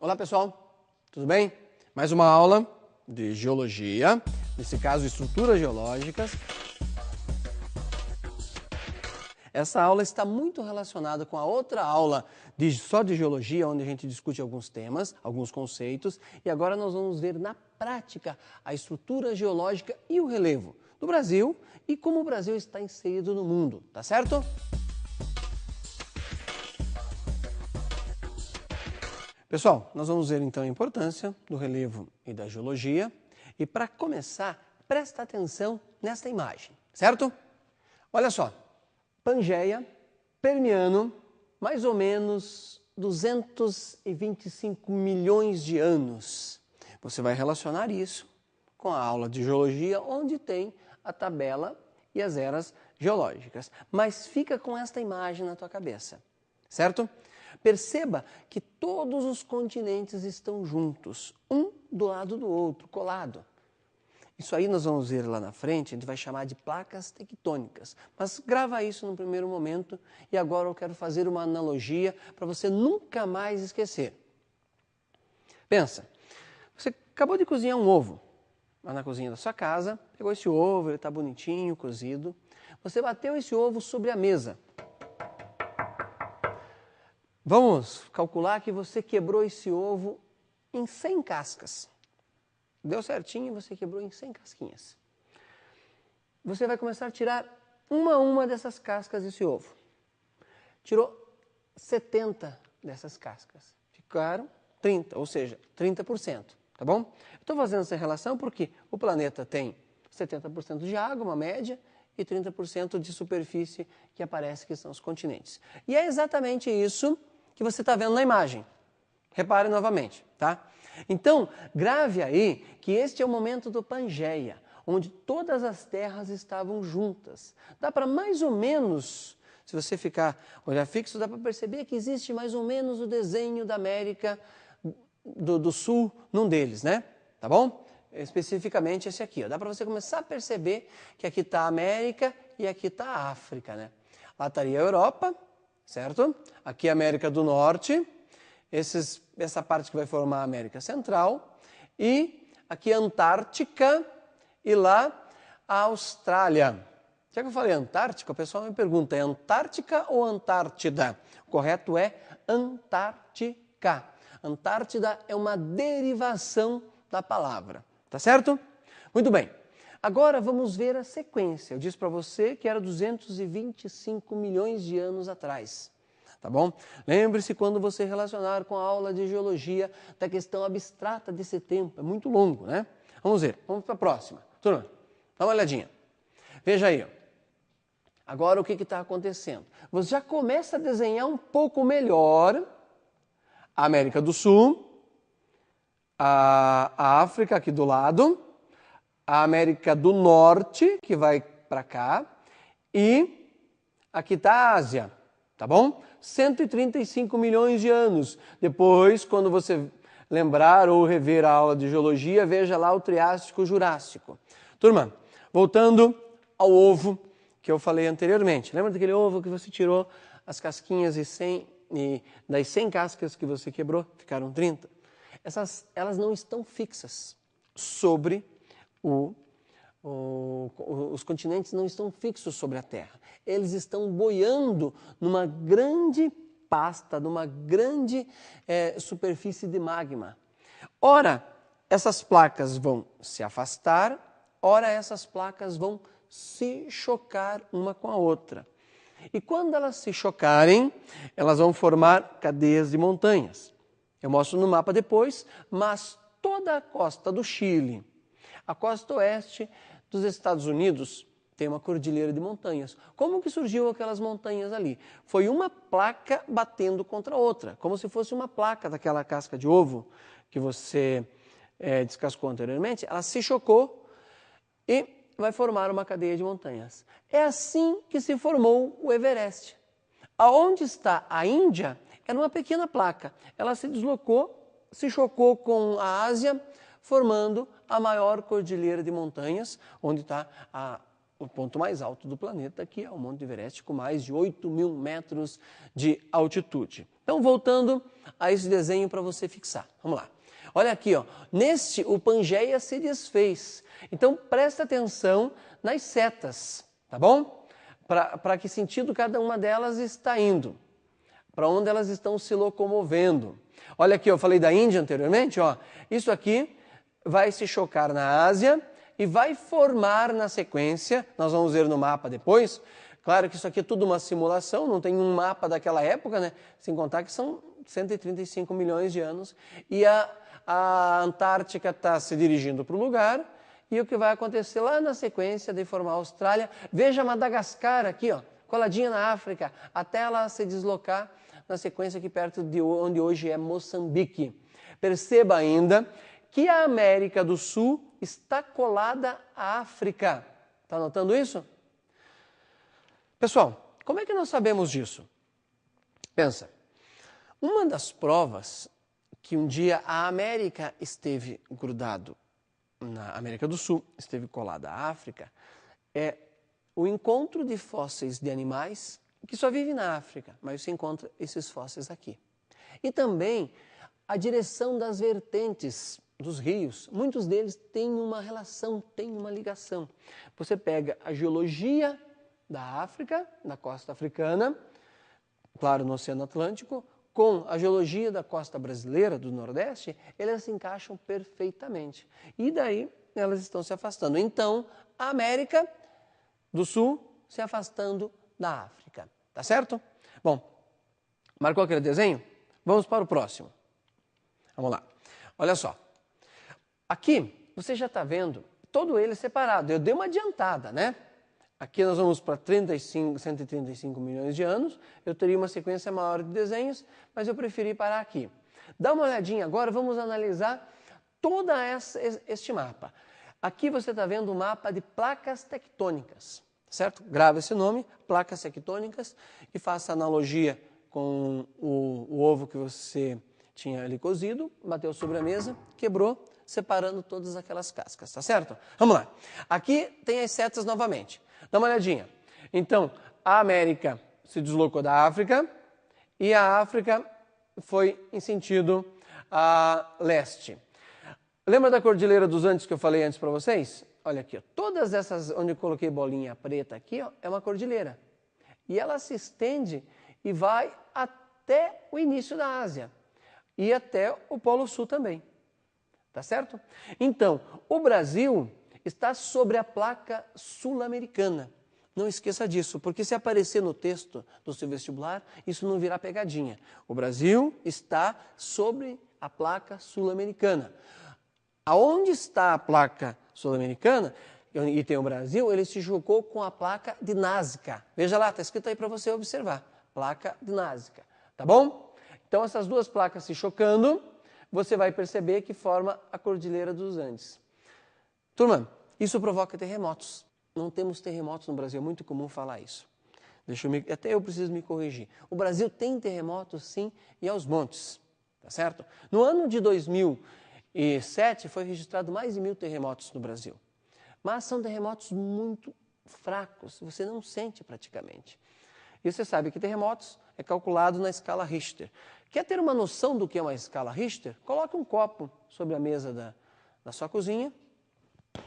Olá pessoal, tudo bem? Mais uma aula de geologia, nesse caso estruturas geológicas. Essa aula está muito relacionada com a outra aula só de geologia, onde a gente discute alguns temas, alguns conceitos, e agora nós vamos ver na prática a estrutura geológica e o relevo do Brasil e como o Brasil está inserido no mundo, tá certo? Pessoal, nós vamos ver então a importância do relevo e da geologia. E para começar, presta atenção nesta imagem, certo? Olha só, Pangeia, Permiano, mais ou menos 225 milhões de anos. Você vai relacionar isso com a aula de geologia, onde tem a tabela e as eras geológicas. Mas fica com esta imagem na tua cabeça, certo? Perceba que todos os continentes estão juntos, um do lado do outro, colado. Isso aí nós vamos ver lá na frente, a gente vai chamar de placas tectônicas. Mas grava isso no primeiro momento e agora eu quero fazer uma analogia para você nunca mais esquecer. Pensa, você acabou de cozinhar um ovo lá na cozinha da sua casa, pegou esse ovo, ele está bonitinho, cozido. Você bateu esse ovo sobre a mesa. Vamos calcular que você quebrou esse ovo em 100 cascas. Deu certinho, você quebrou em 100 casquinhas. Você vai começar a tirar uma a uma dessas cascas desse ovo. Tirou 70 dessas cascas. Ficaram 30, ou seja, 30%. Tá bom? Estou fazendo essa relação porque o planeta tem 70% de água, uma média, e 30% de superfície que aparece, que são os continentes. E é exatamente isso que você está vendo na imagem. Repare novamente, tá? Então, grave aí que este é o momento do Pangeia, onde todas as terras estavam juntas. Dá para mais ou menos, se você olhar fixo, dá para perceber que existe mais ou menos o desenho da América do Sul num deles, né? Tá bom? Especificamente esse aqui, ó. Dá para você começar a perceber que aqui está a América e aqui está a África, né? Lá estaria a Europa, certo? Aqui a América do Norte, essa parte que vai formar a América Central, e aqui a Antártica e lá a Austrália. Já que eu falei Antártica, o pessoal me pergunta, é Antártica ou Antártida? O correto é Antártica. Antártida é uma derivação da palavra, tá certo? Muito bem. Agora vamos ver a sequência. Eu disse para você que era 225 milhões de anos atrás. Tá bom? Lembre-se quando você relacionar com a aula de geologia da questão abstrata desse tempo. É muito longo, né? Vamos ver. Vamos para a próxima. Turma, dá uma olhadinha. Veja aí. Ó. Agora o que está acontecendo? Você já começa a desenhar um pouco melhor a América do Sul, a África aqui do lado, a América do Norte, que vai para cá, e aqui está a Ásia, tá bom? 135 milhões de anos. Depois, quando você lembrar ou rever a aula de geologia, veja lá o Triássico Jurássico. Turma, voltando ao ovo que eu falei anteriormente. Lembra daquele ovo que você tirou as casquinhas e das 100 cascas que você quebrou, ficaram 30? Elas não estão fixas sobre os continentes não estão fixos sobre a Terra. Eles estão boiando numa grande pasta, numa grande superfície de magma. Ora, essas placas vão se afastar, ora essas placas vão se chocar uma com a outra. E quando elas se chocarem, elas vão formar cadeias de montanhas. Eu mostro no mapa depois, mas toda a costa do Chile, a costa oeste dos Estados Unidos tem uma cordilheira de montanhas. Como que surgiu aquelas montanhas ali? Foi uma placa batendo contra outra, como se fosse uma placa daquela casca de ovo que você descascou anteriormente. Ela se chocou e vai formar uma cadeia de montanhas. É assim que se formou o Everest. Aonde está a Índia era uma pequena placa. Ela se deslocou, se chocou com a Ásia, formando a maior cordilheira de montanhas, onde está o ponto mais alto do planeta, que é o Monte Everest, com mais de 8.000 metros de altitude. Então, voltando a esse desenho para você fixar. Vamos lá. Olha aqui, ó. Neste, o Pangeia se desfez. Então, presta atenção nas setas, tá bom? Para que sentido cada uma delas está indo. Para onde elas estão se locomovendo. Olha aqui, eu falei da Índia anteriormente, ó. Isso aqui vai se chocar na Ásia e vai formar na sequência, nós vamos ver no mapa depois. Claro que isso aqui é tudo uma simulação, não tem um mapa daquela época, né? Sem contar que são 135 milhões de anos. E a Antártica está se dirigindo para o lugar. E o que vai acontecer lá na sequência de formar a Austrália? Veja Madagascar aqui, ó, coladinha na África, até ela se deslocar na sequência aqui perto de onde hoje é Moçambique. Perceba ainda que a América do Sul está colada à África. Está notando isso? Pessoal, como é que nós sabemos disso? Pensa, uma das provas que um dia a América esteve grudado na América do Sul, esteve colada à África, é o encontro de fósseis de animais que só vivem na África, mas você encontra esses fósseis aqui. E também a direção das vertentes dos rios, muitos deles têm uma relação, têm uma ligação. Você pega a geologia da África, da costa africana, claro, no Oceano Atlântico, com a geologia da costa brasileira, do Nordeste, elas se encaixam perfeitamente. E daí elas estão se afastando. Então, a América do Sul se afastando da África. Tá certo? Bom, marcou aquele desenho? Vamos para o próximo. Vamos lá. Olha só. Aqui, você já está vendo todo ele separado. Eu dei uma adiantada, né? Aqui nós vamos para 135 milhões de anos. Eu teria uma sequência maior de desenhos, mas eu preferi parar aqui. Dá uma olhadinha agora, vamos analisar todo este mapa. Aqui você está vendo o mapa de placas tectônicas, certo? Grava esse nome, placas tectônicas, e faça analogia com o ovo que você tinha ali cozido, bateu sobre a mesa, quebrou, separando todas aquelas cascas, tá certo? Vamos lá. Aqui tem as setas novamente. Dá uma olhadinha. Então, a América se deslocou da África e a África foi em sentido a leste. Lembra da Cordilheira dos Andes que eu falei antes para vocês? Olha aqui, ó, todas essas, onde eu coloquei bolinha preta aqui, ó, é uma cordilheira. E ela se estende e vai até o início da Ásia e até o Polo Sul também. Tá certo? Então, o Brasil está sobre a placa sul-americana. Não esqueça disso, porque se aparecer no texto do seu vestibular, isso não virá pegadinha. O Brasil está sobre a placa sul-americana. Aonde está a placa sul-americana, e tem o Brasil, ele se chocou com a placa de Nazca. Veja lá, está escrito aí para você observar. Placa de Nazca. Tá bom? Então, essas duas placas se chocando, você vai perceber que forma a Cordilheira dos Andes. Turma, isso provoca terremotos. Não temos terremotos no Brasil, é muito comum falar isso. Até eu preciso me corrigir. O Brasil tem terremotos, sim, e aos montes, tá certo? No ano de 2007 foi registrado mais de 1.000 terremotos no Brasil. Mas são terremotos muito fracos, você não sente praticamente. E você sabe que terremotos é calculado na escala Richter. Quer ter uma noção do que é uma escala Richter? Coloque um copo sobre a mesa da sua cozinha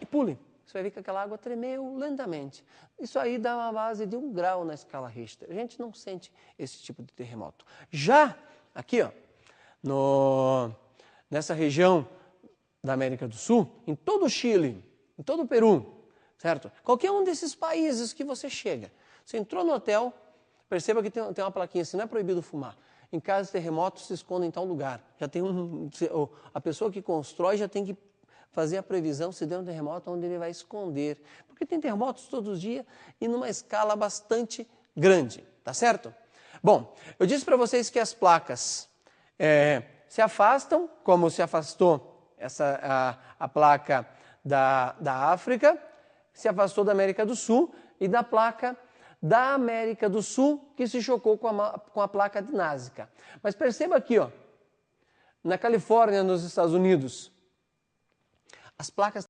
e pule. Você vai ver que aquela água tremeu lentamente. Isso aí dá uma base de 1 grau na escala Richter. A gente não sente esse tipo de terremoto. Já aqui, ó, nessa região da América do Sul, em todo o Chile, em todo o Peru, certo? Qualquer um desses países que você chega, você entrou no hotel, perceba que tem uma plaquinha assim, não é proibido fumar. Em caso de terremoto, se esconda em tal lugar. Já tem a pessoa que constrói já tem que fazer a previsão se der um terremoto onde ele vai esconder. Porque tem terremotos todos os dias e numa escala bastante grande, tá certo? Bom, eu disse para vocês que as placas se afastam, como se afastou a placa da África, se afastou da América do Sul e da placa da América do Sul que se chocou com a placa de Nazca. Mas perceba aqui, ó, na Califórnia, nos Estados Unidos, as placas